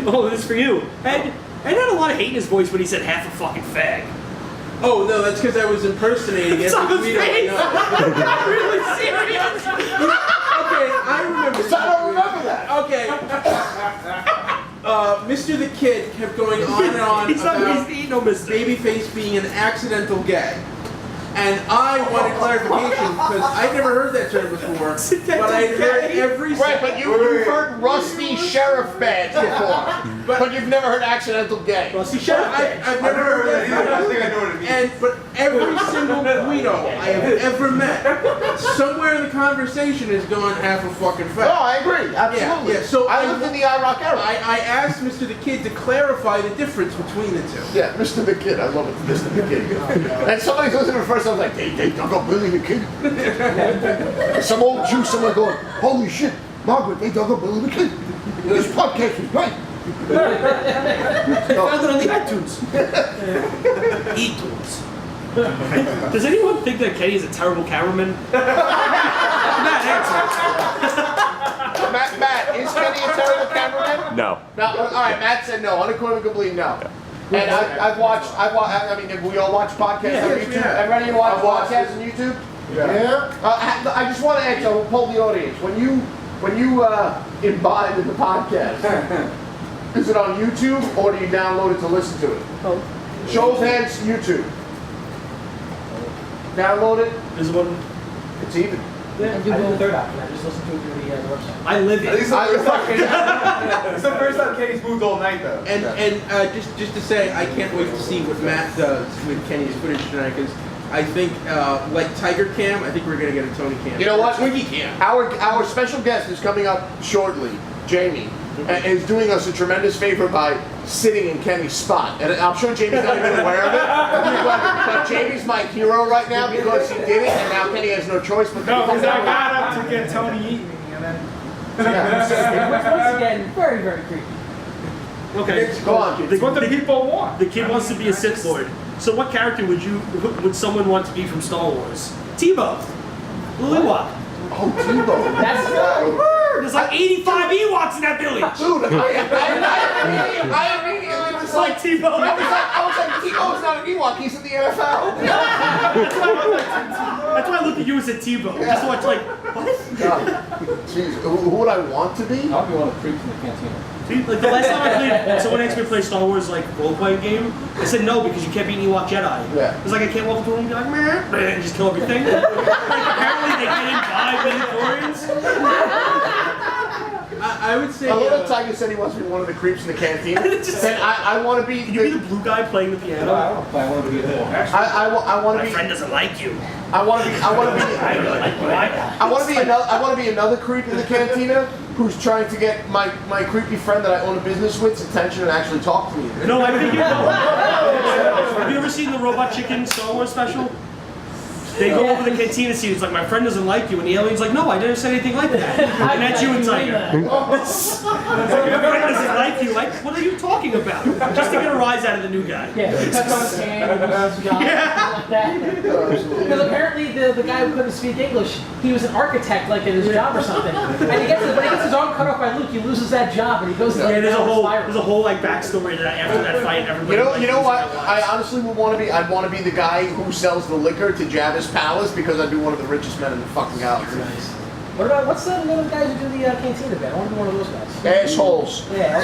Oh, this is for you. Ed had a lot of hate in his voice when he said half a fucking fag. Oh no, that's because I was impersonating It's on his face! I'm really serious! Okay, I remember. I don't remember that. Okay. Mr. the Kid kept going on and on about Babyface being an accidental gay. And I wanted clarification because I'd never heard that term before. But I'd heard every Right, but you've heard rusty sheriff badge before. But you've never heard accidental gay. Rusty sheriff badge. I've never heard that either. I think I know what it means. But every single Guido I have ever met, somewhere in the conversation has gone half a fucking fag. No, I agree. Absolutely. Yeah. So I lived in the IROC era. I asked Mr. the Kid to clarify the difference between the two. Yeah, Mr. the Kid. I love it, Mr. the Kid. And somebody's listening first. I was like, they dug up Billy the Kid. Some old Jew somewhere going, holy shit, Margaret, they dug up Billy the Kid. This podcast is great. I found it on the iTunes. iTunes. Does anyone think that Kenny is a terrible cameraman? Matt, answer. Matt, is Kenny a terrible cameraman? No. No. All right, Matt said no. Unequivocally no. And I've watched. I mean, we all watch podcasts on YouTube. Everybody watch podcasts on YouTube? Yeah. I just want to ask you, poll the audience. When you imbibe in the podcast, is it on YouTube or do you download it to listen to it? Oh. Show of hands, YouTube. Download it. There's one. It's even. Yeah, I did the third option. I just listened to it through the website. I live it. It's the first time Kenny's moved all night though. And just to say, I can't wait to see what Matt does with Kenny's footage tonight because I think like Tiger Cam, I think we're gonna get a Tony Cam. You know what? Twinkie Cam. Our special guest is coming up shortly, Jamie, and is doing us a tremendous favor by sitting in Kenny's spot. And I'm sure Jamie's not even aware of it, but Jamie's my hero right now because he did it, and now Kenny has no choice but to No, come because I down. got up to get Tony eating me, and then. Once again, very, very creepy. Okay. Go on. It's what the people want. The kid wants to be a Sith Lord. So what character would someone want to be from Star Wars? Tebow. Ewok. Oh, Tebow. That's There's like 85 Ewoks in that village. Dude, I immediately was like, Tebow. I was like, Tebow's not an Ewok, he's in the NFL. That's why I looked at you and said Tebow. Just to watch like, what? Jeez, who would I want to be? I'll be one of the creeps in the cantina. Dude, like the last time I played, someone asked me to play Star Wars like role-playing game. I said no because you can't be an Ewok Jedi. Yeah. It's like I can't walk into a room and be like, meh, and just kill everything. Like apparently they get in 5 midichlorians. I would say. I love that Tiger said he wants to be one of the creeps in the canteen. And I want to be. Can you be the blue guy playing the piano? I don't play. I want to be the I want to My be. friend doesn't like you. I want to be. I want to be. I really like you. I want to be another. I want to be another creep in the cantina who's trying to get my creepy friend that I own a business with's attention and actually talk to me. No, I think you know. Have you ever seen the Robot Chicken Star Wars special? They go over the cantina scene. It's like my friend doesn't like you, and the alien's like, "No, I never said anything like that." And that's you and Tiger. Your friend doesn't like you. Like, what are you talking about? Just to get a rise out of the new guy. Yeah, he touched on his hand, he loses his job, like that. Because apparently the guy who couldn't speak English, he was an architect, like at his job or something. And when he gets his arm cut off by Luke, he loses that job, and he goes to Yeah, there's spiral. a whole like backstory to that after that fight. Everybody. You know what? I honestly would want to be. I'd want to be the guy who sells the liquor to Jabba's palace because I'd be one of the richest men in the fucking galaxy. Nice. What about what's the name of the guys who do the cantina bit? I want to be one of those guys. Assholes. Yeah.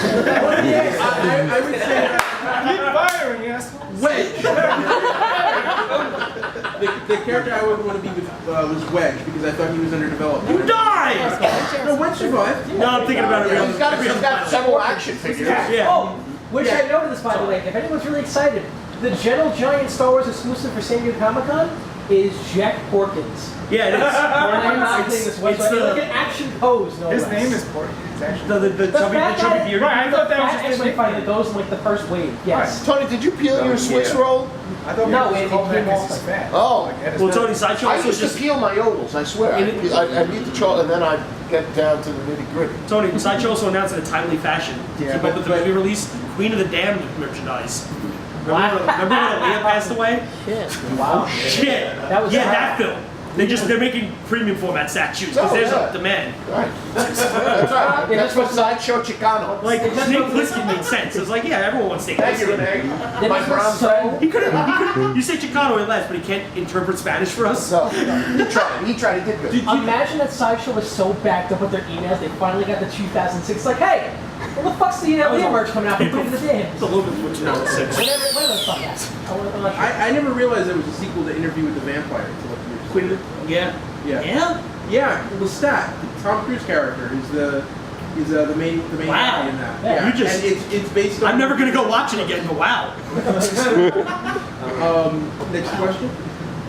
I would say. Keep firing, yes. Wedge. the character I would want to be with was Wedge because I thought he was underdeveloped. You died! No, Wedge survived. No, I'm thinking about it. He's got several action figures. Yeah. Oh, which I noted this by the way. If anyone's really excited, the Gentle Giant Star Wars exclusive for San Diego Comic-Con is Jack Porkins. Yeah, it is. I'm not saying this It's whatsoever. the- Look at action pose, no His less. name is Porky. It's actually. The chubby beard. Right, I thought that was Fat just his X-Men fighter that nickname. goes in like the first wave. Yes. Tony, did you peel your Swiss roll? I thought No, he it was called that came because off he's like- fat. Oh. Like, at his Well, belly. Tony, Sideshow I also used to just peel my yodels, I swear. I'd eat the chocolate and then I'd get down to the nitty gritty. Tony, Sideshow also announced in a timely fashion to Yeah, keep but- up with the but- movie release, Queen of the Damned merchandise. Wow. Remember when Aaliyah passed away? Shit. Wow. Shit. That was yeah, hard. that film. They're making premium format statues because Oh, there's yeah. a demand. Right. That's right. That's what Sideshow Chicano. Like Snake Plissken made sense. It was like, yeah, everyone wants Snake Thank you, Plissken. Renee. My brown friend. He could have. You say Chicano in less, but he can't interpret Spanish for us. So, he tried. He tried. He did good. Imagine that Sideshow was so backed up with their emails, they finally got the 2006. Like, hey, what the fuck's the Aaliyah merch coming out from Queen of the Damned? It's a little bit more 2006. Whatever the fuck that's. I never realized there was a sequel to Interview with the Vampire until a few years Queen ago. of the, yeah. Yeah. Yeah? Yeah, Lestat, the Tom Cruise character, is the main Wow. guy in that. Yeah. Yeah, You just- and it's based on. I'm never gonna go watch it again, but wow. Next question.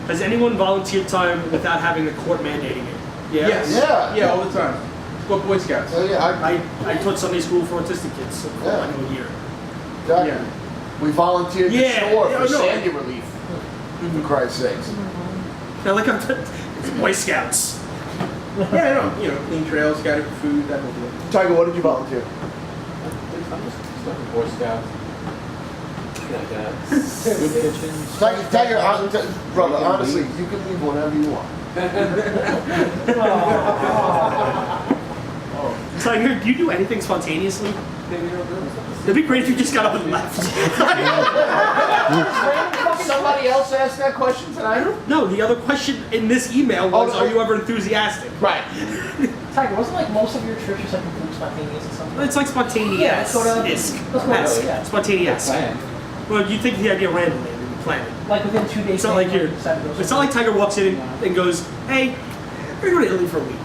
Has anyone volunteered time without having the court mandating it? Yeah. Yes. Yeah. Yeah, all the time. It's called Boy Scouts. So, yeah, I taught Sunday school for autistic kids for Yeah. like a year. exactly. Yeah. We volunteered the Yeah. store Yeah, for no. Sandy relief. For Christ's sakes. I like how it's Boy Scouts. Yeah, I know. Clean trails, scouting for food, that whole deal. Tiger, what did you volunteer? I'm just stuck in Boy Scouts. Good kitchens. Tiger, brother, honestly, you can leave whenever you want. So I heard, do you do anything spontaneously? It'd be great if you just got up and left. Somebody else asked that question tonight? No, the other question in this email was, Oh, are you ever enthusiastic? Right. Tiger, wasn't like most of your trips just like spontaneous or something? It's like spontaneous. Yeah, it's sort of- Isk. that's what it is, yeah. Spontaneous. Plan. Well, you think the idea randomly and you plan it. Like within 2 days. It's not like you're. decided to go It's not like Tiger walks in and goes, "Hey, we're going to Italy for a week."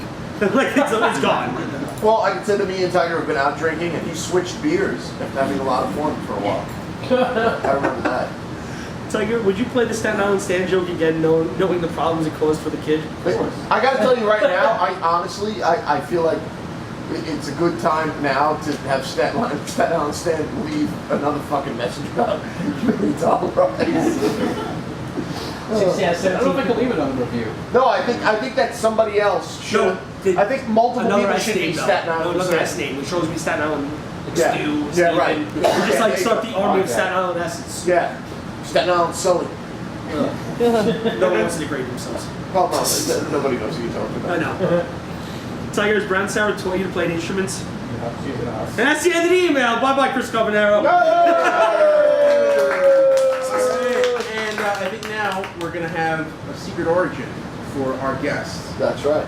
Like it's gone. Well, I can say that me and Tiger have been out drinking, and he switched beers after having a lot of fun for a while. I remember that. Tiger, would you play the Staten Island stand joke again, knowing the problems it caused for the kid? I got to tell you right now, I feel like it's a good time now to have Staten Island Stan leave another fucking message about $1 Yeah, I don't know if I can leave it on the review. No, I think that somebody else should. I think multiple Another people S should name, be though. Staten No, Island. another S name, which shows me Staten Island. Like Yeah. Stu, Yeah, Steven. right. We just like start the army of Okay. Staten Island Essence. Yeah, Staten Island Sully. No one wants to degrade themselves. Well, no, nobody knows who you're talking about. I know. Tiger's Brown Sour taught you to play instruments. You have to use it on. And that's the end of the email. Bye bye, Chris Carbonaro. And I think now we're going to have a secret origin for our guests. That's right.